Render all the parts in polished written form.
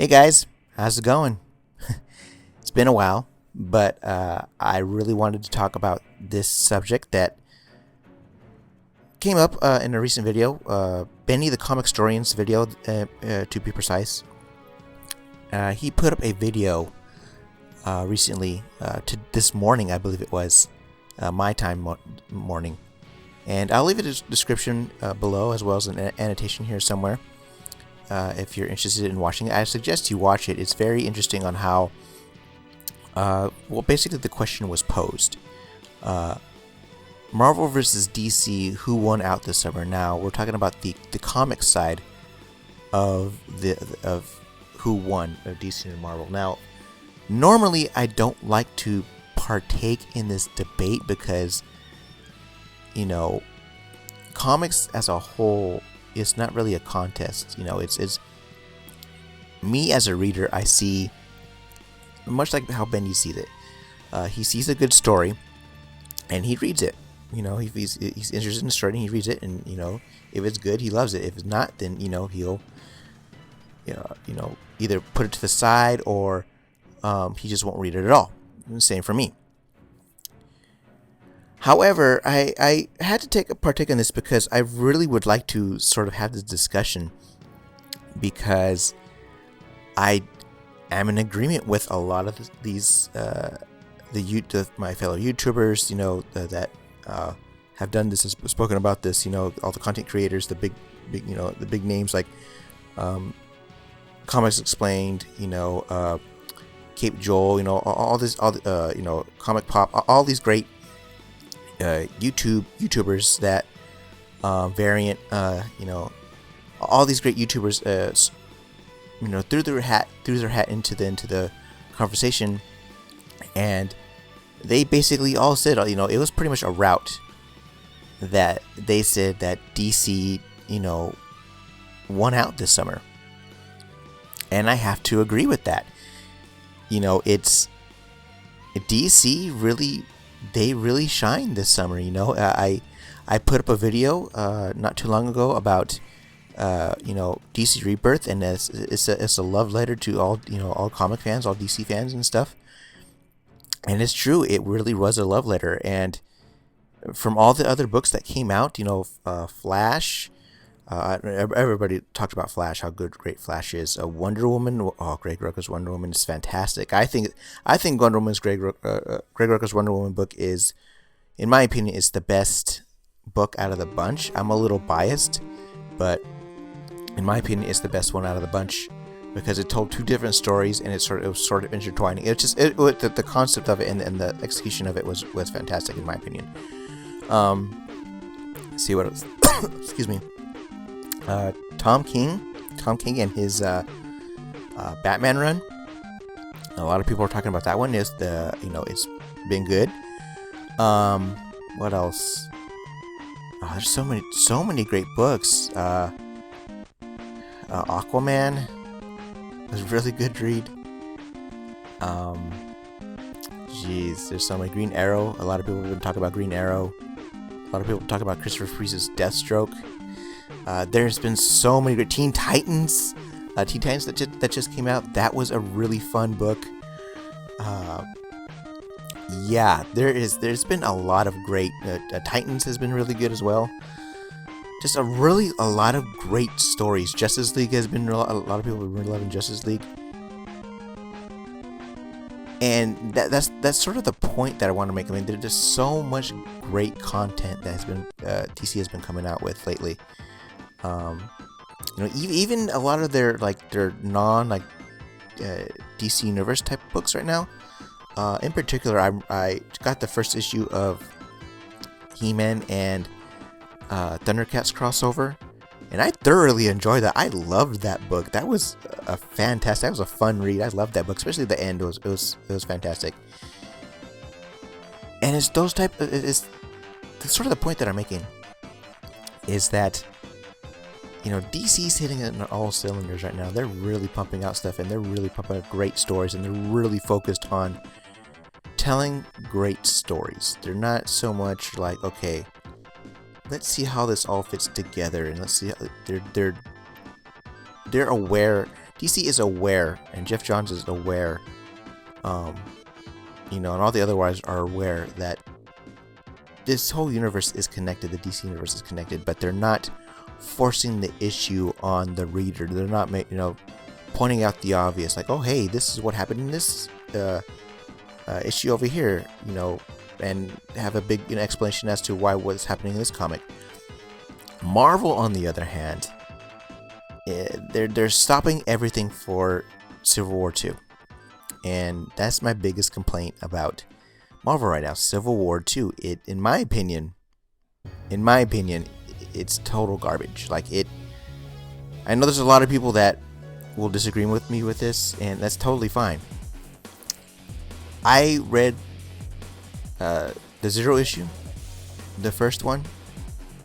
Hey guys, how's it going? It's been a while, but I really wanted to talk about this subject that came up in a recent video. Benny the Comic Historian's video, to be precise. He put up a video recently, to this morning, I believe it was, my time morning. And I'll leave a description below, as well as an annotation here somewhere. If you're interested in watching it, I suggest you watch it. It's very interesting on how, basically the question was posed. Marvel versus DC, who won out this summer? Now, we're talking about the comic side of who won of DC and Marvel. Now, normally I don't like to partake in this debate because, comics as a whole, it's not really a contest. It's me as a reader. I see, much like how Benny sees it. He sees a good story, and he reads it. He's interested in the story, and he reads it, and if it's good, he loves it. If it's not, then he'll either put it to the side, or he just won't read it at all. Same for me. However, I had to partake in this because I really would like to sort of have this discussion, because I am in agreement with a lot of these my fellow YouTubers, that have done this, has spoken about this. All the content creators, the big names like Comics Explained, Cape Joel, all the Comic Pop, all these great YouTubers that Variant, all these great YouTubers, threw their hat into the conversation, and they basically all said, it was pretty much a rout that they said that DC, won out this summer, and I have to agree with that. It's DC really. They really shined this summer. I put up a video not too long ago about DC Rebirth, and it's a love letter to all comic fans, all DC fans and stuff. And it's true, it really was a love letter. And from all the other books that came out, Flash. Everybody talked about Flash, how great Flash is. Wonder Woman, Greg Rucka's Wonder Woman is fantastic. I think Wonder Woman's Greg Rucka's Wonder Woman book is, in my opinion, is the best book out of the bunch. I'm a little biased, but in my opinion, it's the best one out of the bunch because it told two different stories, and it was sort of intertwining. The concept of it and the execution of it was fantastic, in my opinion. See what else? Excuse me. Tom King and his Batman run. A lot of people are talking about that one. It's been good. What else? There's so many great books. Aquaman was a really good read. There's so many. Green Arrow. A lot of people have been talking about Green Arrow. A lot of people talk about Christopher Reeve's Deathstroke. There's been so many good Teen Titans. Teen Titans that just came out. That was a really fun book. There's been a lot of great. Titans has been really good as well. Just a lot of great stories. Justice League has been a lot of people have been loving Justice League. And that's sort of the point that I want to make. I mean, there's just so much great content that has been DC has been coming out with lately. Even a lot of their non DC Universe type books right now. In particular, I got the first issue of He-Man and Thundercats crossover, and I thoroughly enjoyed that. I loved that book. That was fantastic. That was a fun read. I loved that book, especially the end. It was fantastic. And it's those it's sort of the point that I'm making is that DC's hitting it on all cylinders right now. They're really pumping out stuff, and they're really pumping out great stories, and they're really focused on telling great stories. They're not so much like, okay, let's see how this all fits together, and let's see how they're aware. DC is aware, and Jeff Johns is aware, and all the other writers are aware that this whole universe is connected. The DC universe is connected, but they're not forcing the issue on the reader. They're not, pointing out the obvious, like, oh, hey, this is what happened in this issue over here, and have a big explanation as to what's happening in this comic. Marvel, on the other hand, they're stopping everything for Civil War 2, and that's my biggest complaint about Marvel right now. Civil War 2, in my opinion, it's total garbage. I know there's a lot of people that will disagree with me with this, and that's totally fine. I read the Zero issue, the first one,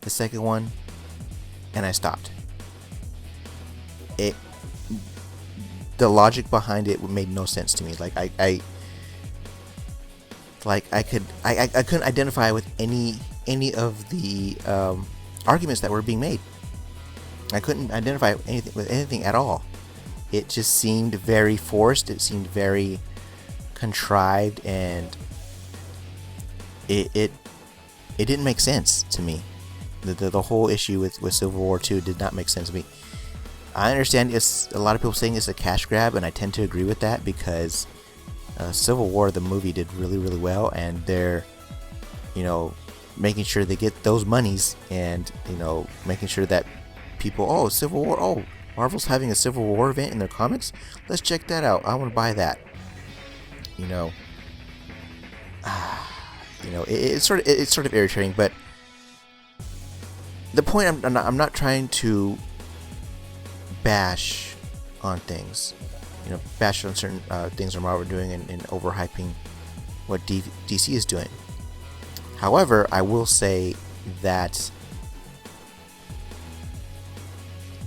the second one, and I stopped. The logic behind it made no sense to me. I couldn't identify with any of the arguments that were being made. I couldn't identify with anything at all. It just seemed very forced. It seemed very contrived, and it didn't make sense to me. The whole issue with Civil War 2 did not make sense to me. I understand it's a lot of people saying it's a cash grab, and I tend to agree with that because Civil War, the movie, did really, really well, and they're, making sure they get those monies, and making sure that people, Civil War, Marvel's having a Civil War event in their comics. Let's check that out. I want to buy that. It's sort of irritating, but the point I'm not trying to bash on things, bash on certain things that Marvel are doing and overhyping what DC is doing. However, I will say that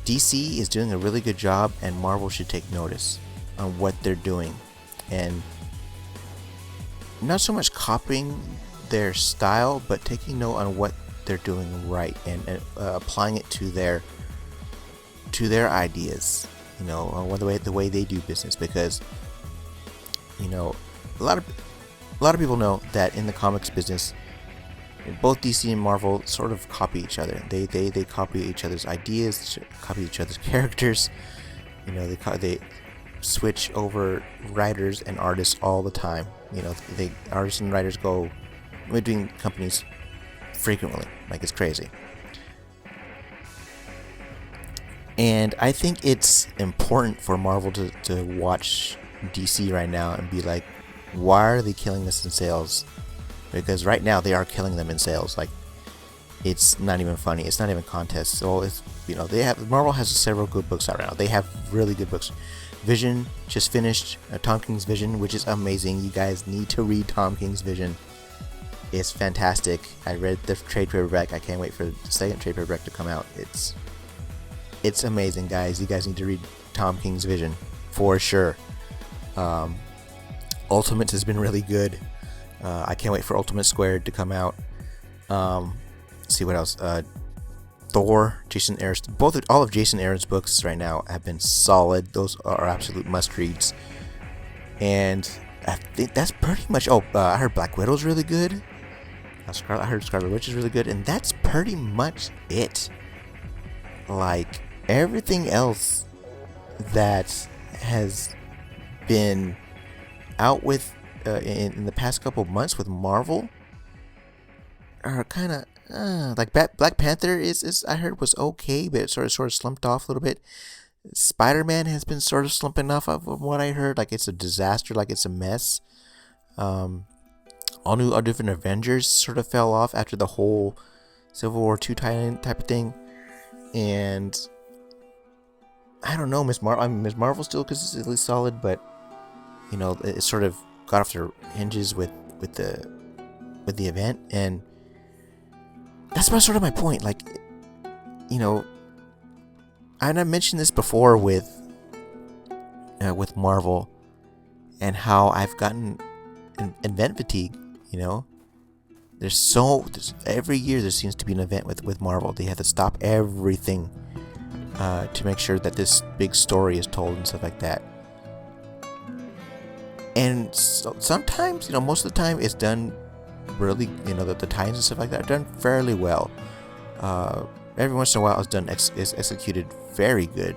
DC is doing a really good job, and Marvel should take notice on what they're doing, and not so much copying their style, but taking note on what they're doing right, and applying it to their ideas, on the way they do business. Because a lot of people know that in the comics business, both DC and Marvel sort of copy each other. They copy each other's ideas, copy each other's characters. They switch over writers and artists all the time. Artists and writers go between companies frequently, like it's crazy. And I think it's important for Marvel to watch DC right now and be like, why are they killing us in sales? Because right now they are killing them in sales. It's not even funny. It's not even contest. So it's Marvel has several good books out right now. They have really good books. Vision just finished Tom King's Vision, which is amazing. You guys need to read Tom King's Vision. It's fantastic. I read the trade paperback. I can't wait for the second trade paperback to come out. It's amazing, guys. You guys need to read Tom King's Vision for sure. Ultimates has been really good. I can't wait for Ultimate Squared to come out. Let's see what else. Thor, Jason Aaron's, all of Jason Aaron's books right now have been solid. Those are absolute must-reads. And I think that's pretty much. I heard Black Widow's really good. I heard Scarlet Witch is really good, and that's pretty much it. Everything else that has been out with in the past couple of months with Marvel are kind of Black Panther is I heard was okay, but it sort of slumped off a little bit. Spider-Man has been sort of slumping off of what I heard. It's a disaster, it's a mess. All different Avengers sort of fell off after the whole Civil War 2 tie-in type of thing, and I don't know, Miss Marvel still consistently solid, but it sort of got off their hinges with the event, and that's sort of my point. And I mentioned this before with Marvel, and how I've gotten event fatigue. There's every year there seems to be an event with Marvel. They have to stop everything to make sure that this big story is told and stuff like that. And so sometimes, most of the time, it's done really, the tie-ins and stuff like that are done fairly well. Every once in a while, it's done is executed very good,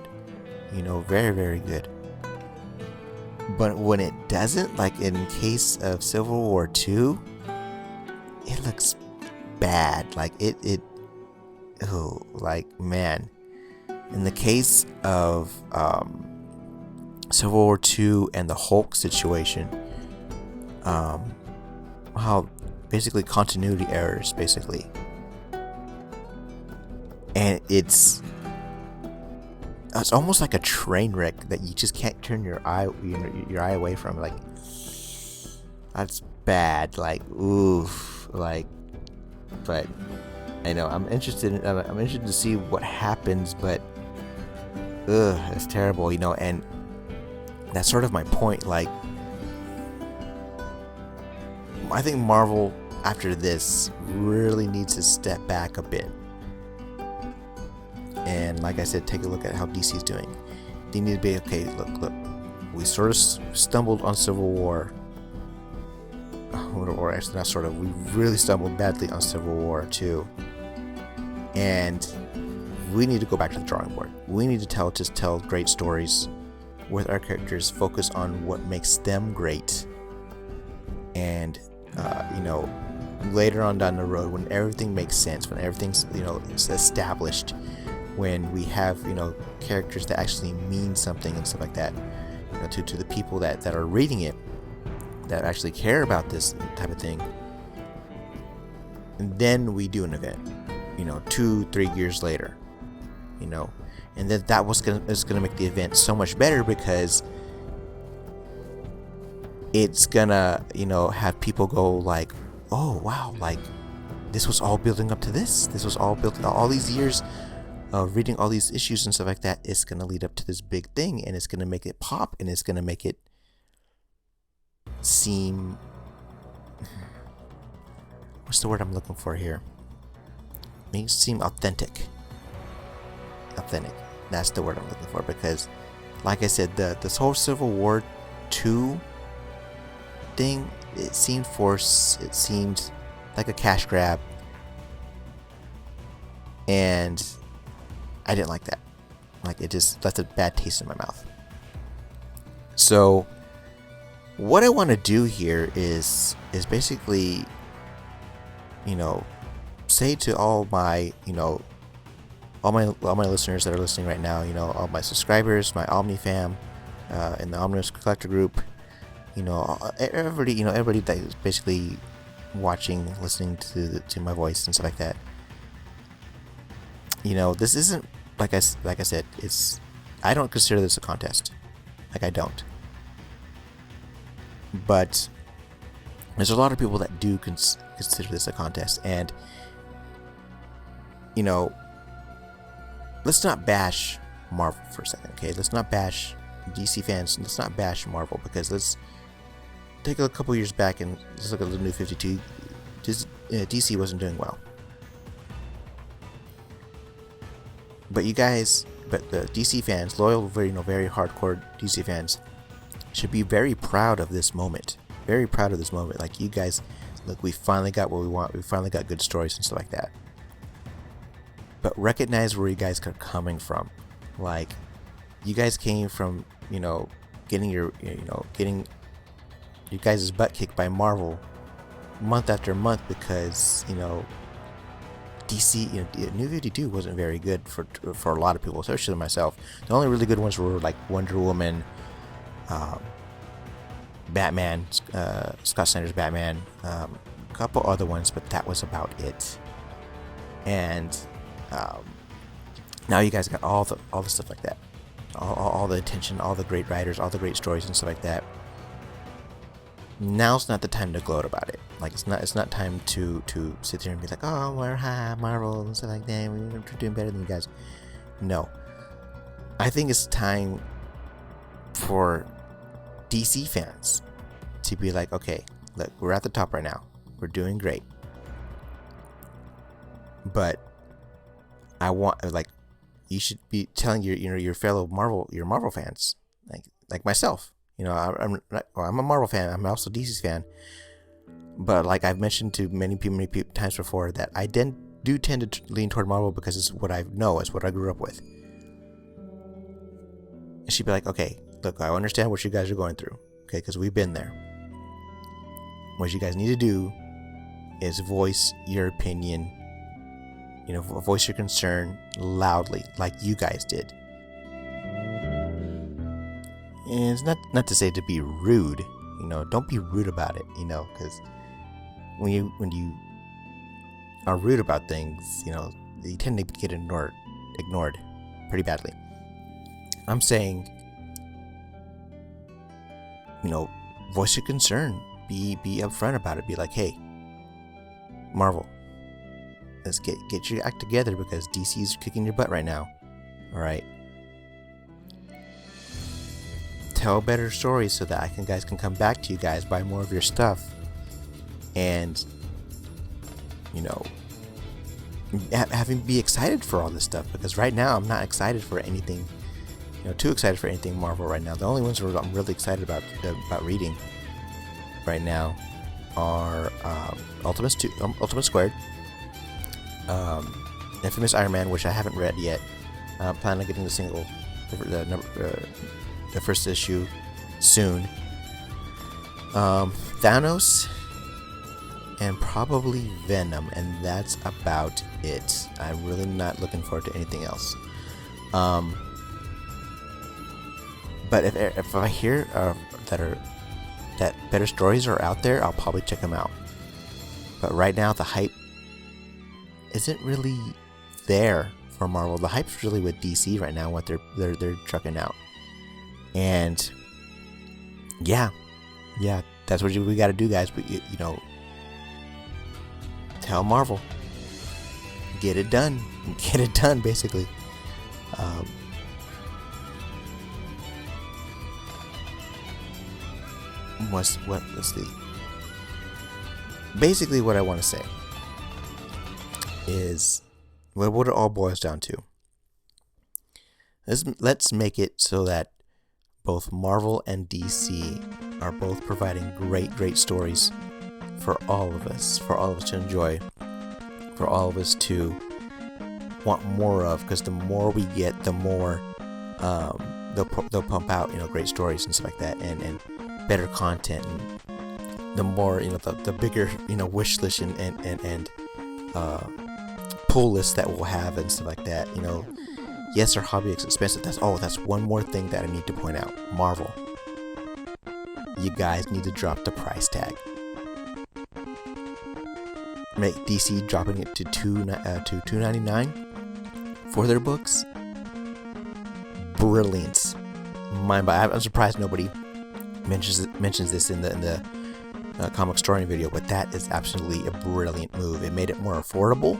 very, very good. But when it doesn't, like in case of Civil War II, it looks bad. Like man. In the case of Civil War II and the Hulk situation, how basically continuity errors, basically. And it's almost like a train wreck that you just can't turn your eye away from. Like, that's bad. Like, oof. Like, but I know I'm interested to see what happens. But it's terrible, and that's sort of my point. Like, I think Marvel after this really needs to step back a bit. And like I said, take a look at how DC is doing. They need to be, okay, look. We sort of stumbled on Civil War. Or actually not sort of. We really stumbled badly on Civil War 2. And we need to go back to the drawing board. We need to tell great stories with our characters. Focus on what makes them great. And, later on down the road, when everything makes sense, when everything's, established, when we have, characters that actually mean something and stuff like that, to the people that are reading it, that actually care about this type of thing, and then we do an event, 2-3 years later, and then is gonna make the event so much better, because it's gonna, have people go like, oh wow, like this was all building up to this. This was all built all these years of reading all these issues and stuff like that. It's gonna lead up to this big thing, and it's gonna make it pop, and it's gonna make it seem, what's the word I'm looking for here? Make it seem authentic. That's the word I'm looking for, because like I said, this whole Civil War 2 thing, it seemed forced. It seemed like a cash grab, and I didn't like that. Like, it just left a bad taste in my mouth. So what I want to do here is basically, say to all my listeners that are listening right now, all my subscribers, my Omni fam, in the Omnibus Collector group, everybody that is basically watching, listening to my voice and stuff like that. This isn't, like I said, I don't consider this a contest. Like, I don't. But there's a lot of people that do consider this a contest, and let's not bash Marvel for a second, okay? Let's not bash DC fans. Let's not bash Marvel, because let's take a couple years back and let's look at the New 52. DC wasn't doing well, but the DC fans, loyal, very hardcore DC fans, should be very proud of this moment. Very proud of this moment. Like, you guys, look, we finally got what we want. We finally got good stories and stuff like that. But recognize where you guys are coming from. Like, you guys came from, getting your guys' butt kicked by Marvel month after month, because, DC, New 52 wasn't very good for a lot of people, especially myself. The only really good ones were like Wonder Woman, Batman, Scott Snyder's Batman, a couple other ones, but that was about it. And now you guys got all the stuff like that, all the attention, all the great writers, all the great stories and stuff like that. Now's not the time to gloat about it. Like, it's not time to sit there and be like, oh, we're Marvel and stuff like that, we're doing better than you guys. No, I think it's time for DC fans to be like, okay, look, we're at the top right now, we're doing great, but I want, like, you should be telling your fellow Marvel fans, like myself. I'm a Marvel fan. I'm also DC's fan. But like I've mentioned to many times before, that I do tend to lean toward Marvel because it's what I know, it's what I grew up with. And she'd be like, okay, look, I understand what you guys are going through, okay, because we've been there. What you guys need to do is voice your opinion, voice your concern loudly, like you guys did. And it's not to say to be rude, don't be rude about it, because when you are rude about things, you tend to get ignored pretty badly. I'm saying, voice your concern, be upfront about it, be like, hey, Marvel, let's get your act together because DC's kicking your butt right now. All right. Tell better stories so that guys can come back to you guys, buy more of your stuff, and having be excited for all this stuff, because right now I'm not excited for anything, too excited for anything Marvel right now. The only ones I'm really excited about reading right now are Ultimate Squared, Infamous Iron Man, which I haven't read yet. I'm planning on getting the first issue soon. Thanos, and probably Venom, and that's about it. I'm really not looking forward to anything else. But if I hear that better stories are out there, I'll probably check them out. But right now, the hype isn't really there for Marvel. The hype's really with DC right now, what they're trucking out. And yeah, that's what we got to do, guys. But tell Marvel, get it done, basically. Let's see. Basically, what I want to say is what it all boils down to. Let's make it so that both Marvel and DC are both providing great stories for all of us to enjoy, for all of us to want more of, because the more we get, the more they'll pump out great stories and stuff like that, and better content, and the more the bigger wish list and pull list that we'll have and stuff like that. Yes, our hobby is expensive. That's one more thing that I need to point out. Marvel, you guys need to drop the price tag. Make DC dropping it to $2.99 for their books. Brilliant. I'm surprised nobody mentions this in the comic story video, but that is absolutely a brilliant move. It made it more affordable,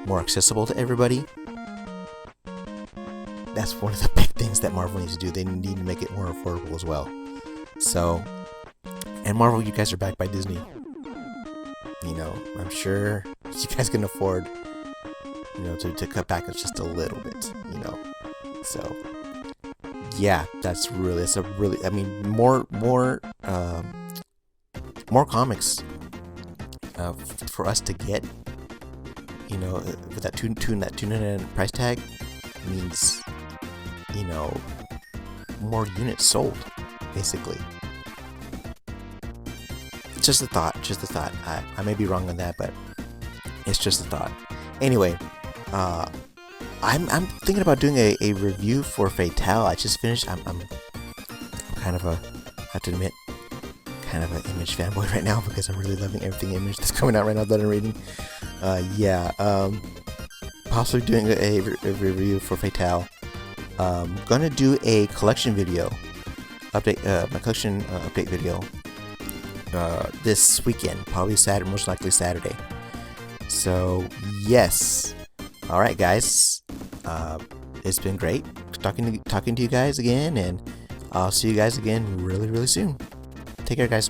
more accessible to everybody. That's one of the big things that Marvel needs to do. They need to make it more affordable as well. So, and Marvel, you guys are backed by Disney. I'm sure you guys can afford, to cut back just a little bit, So, yeah, more comics for us to get, with that $2.99 price tag means, more units sold, basically. Just a thought. I may be wrong on that, but it's just a thought. Anyway, I'm thinking about doing a review for Fatale. I just finished. I'm kind of I have to admit, kind of an Image fanboy right now, because I'm really loving everything Image that's coming out right now that I'm reading. Possibly doing a review for Fatale. Gonna do a collection video update, my collection update video this weekend, probably Saturday, most likely Saturday. So yes, all right, guys. It's been great talking to you guys again, and I'll see you guys again really soon. Take care, guys.